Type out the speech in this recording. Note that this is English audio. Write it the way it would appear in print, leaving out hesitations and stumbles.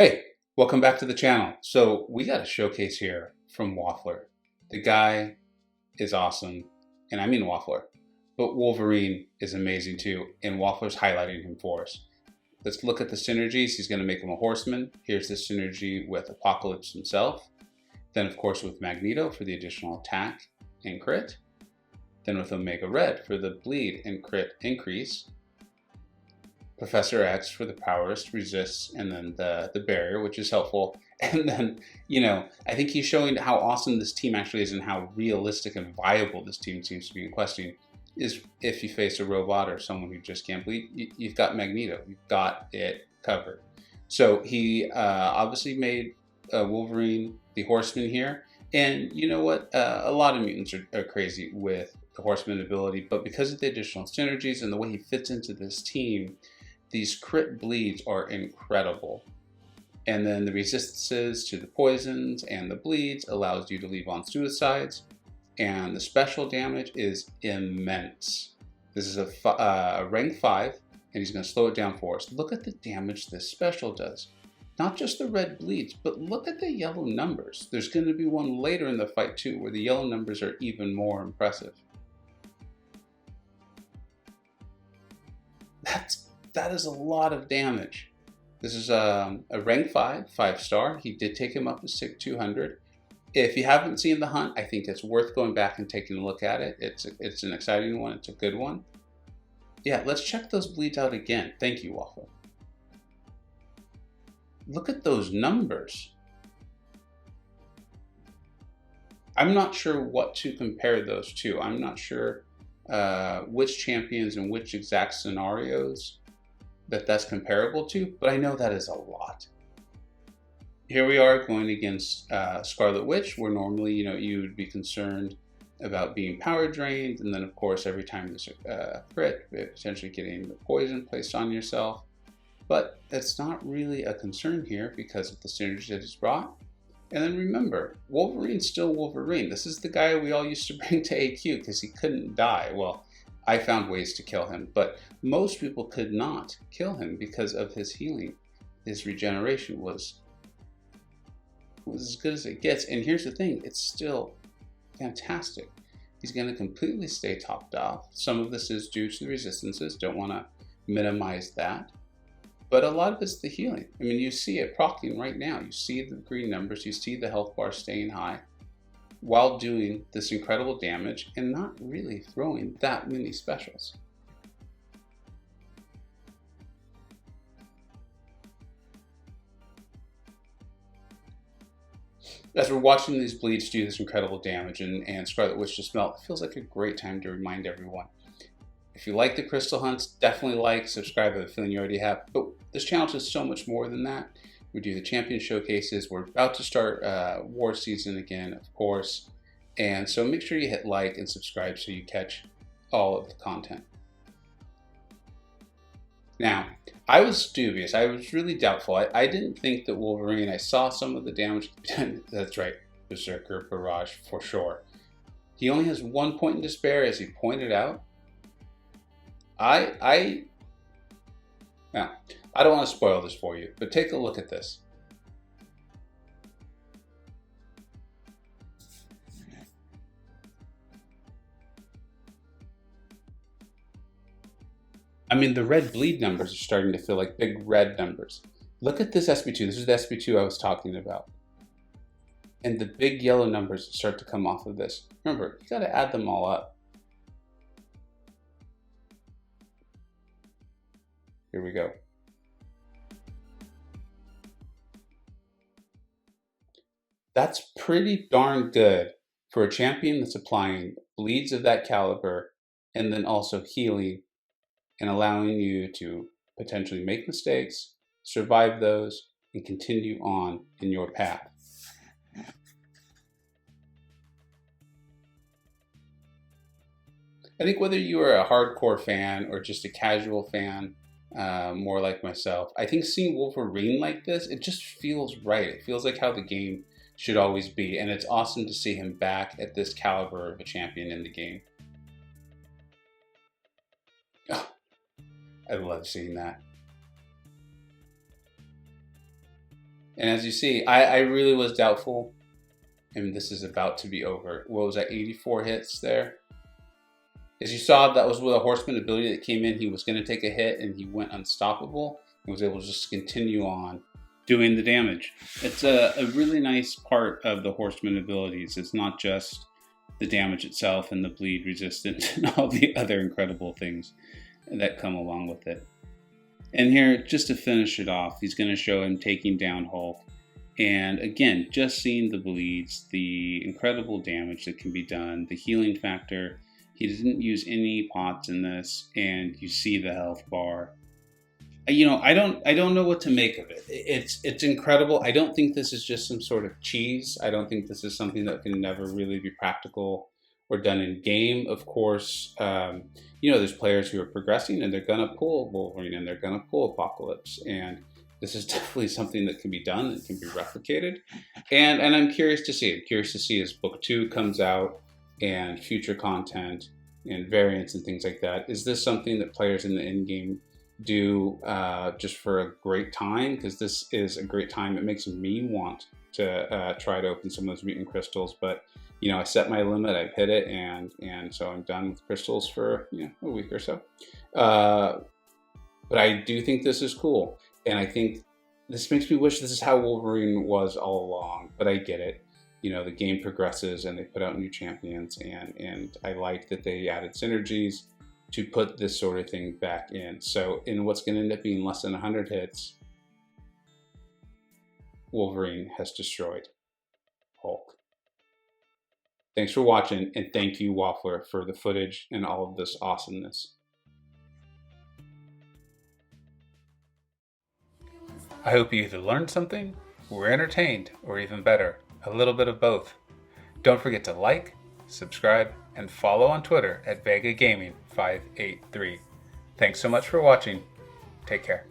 Hey, welcome back to the channel. So we got a showcase here from Waffler. The guy is awesome, and I mean Waffler, but Wolverine is amazing too, and Waffler's highlighting him for us. Let's look at the synergies. He's going to make him a Horseman. Here's the synergy with Apocalypse himself. Then of course with Magneto for the additional attack and crit. Then with Omega Red for the bleed and crit increase. Professor X for the powers, resists, and then the barrier, which is helpful. And then, I think he's showing how awesome this team actually is and how realistic and viable this team seems to be in questing. Is if you face a robot or someone who just can't bleed, you've got Magneto. You've got it covered. So he obviously made Wolverine the Horseman here. And you know what? A lot of mutants are crazy with the Horseman ability, but because of the additional synergies and the way he fits into this team, these crit bleeds are incredible. And then the resistances to the poisons and the bleeds allows you to leave on suicides. And the special damage is immense. This is a rank 5, and he's going to slow it down for us. Look at the damage this special does. Not just the red bleeds, but look at the yellow numbers. There's going to be one later in the fight too, where the yellow numbers are even more impressive. That is a lot of damage. This is a rank 5-star. He did take him up to SIG 200. If you haven't seen The Hunt, I think it's worth going back and taking a look at it. It's an exciting one. It's a good one. Yeah, let's check those bleeds out again. Thank you, Waffler. Look at those numbers. I'm not sure what to compare those to. I'm not sure which champions and which exact scenarios that's comparable to, but I know that is a lot. Here we are going against Scarlet Witch, where normally, you would be concerned about being power drained, and then of course every time there's a crit, potentially getting the poison placed on yourself. But it's not really a concern here because of the synergy that it's brought. And then remember, Wolverine's still Wolverine. This is the guy we all used to bring to AQ because he couldn't die. Well, I found ways to kill him, but most people could not kill him because of his healing. His regeneration was as good as it gets. And here's the thing, it's still fantastic. He's going to completely stay topped off. Some of this is due to the resistances. Don't want to minimize that. But a lot of it's the healing. I mean, you see it proccing right now. You see the green numbers. You see the health bar staying high while doing this incredible damage and not really throwing that many specials. As we're watching these bleeds do this incredible damage and Scarlet Witch just melt, it feels like a great time to remind everyone. If you like the Crystal Hunts, definitely like, subscribe. I have a feeling you already have. But this challenge is so much more than that. We do the champion showcases. We're about to start war season again, of course. And so make sure you hit like and subscribe so you catch all of the content. Now, I was dubious. I was really doubtful. I didn't think that Wolverine, I saw some of the damage. That's right, Berserker Barrage for sure. He only has 1 point in despair, as he pointed out. I don't want to spoil this for you, but take a look at this. I mean, the red bleed numbers are starting to feel like big red numbers. Look at this SB2. This is the SB2 I was talking about. And the big yellow numbers start to come off of this. Remember, you got to add them all up. Here we go. That's pretty darn good for a champion that's applying bleeds of that caliber and then also healing and allowing you to potentially make mistakes, survive those, and continue on in your path. I think whether you are a hardcore fan or just a casual fan, more like myself, I think seeing Wolverine like this, it just feels right. It feels like how the game should always be, and it's awesome to see him back at this caliber of a champion in the game. Oh, I love seeing that. And as you see, I really was doubtful, and this is about to be over. What was that, 84 hits there? As you saw, that was with a Horseman ability that came in. He was going to take a hit, and he went unstoppable and was able to just continue on doing the damage. It's a really nice part of the Horseman abilities. It's not just the damage itself and the bleed resistance and all the other incredible things that come along with it. And here, just to finish it off, he's going to show him taking down Hulk. And again, just seeing the bleeds, the incredible damage that can be done, the healing factor. He didn't use any pots in this, and you see the health bar. You know, I don't know what to make of it. It's incredible. I don't think this is just some sort of cheese. I don't think this is something that can never really be practical or done in game. Of course, you know, there's players who are progressing and they're gonna pull Wolverine and they're gonna pull Apocalypse, and this is definitely something that can be done and can be replicated. And I'm curious to see. I'm curious to see as Book 2 comes out and future content and variants and things like that. Is this something that players in the end game do just for a great time? Because this is a great time. It makes me want to try to open some of those mutant crystals, but you know, I set my limit, I've hit it, and so I'm done with crystals for, you know, a week or so. But I do think this is cool, and I think this makes me wish this is how Wolverine was all along, but I get it. You know, the game progresses and they put out new champions, and I like that they added synergies to put this sort of thing back in. So in what's going to end up being less than 100 hits, Wolverine has destroyed Hulk. Thanks for watching, and thank you, Waffler, for the footage and all of this awesomeness. I hope you either learned something, were entertained, or even better, a little bit of both. Don't forget to like, subscribe, and follow on Twitter at VegaGaming583. Thanks so much for watching. Take care.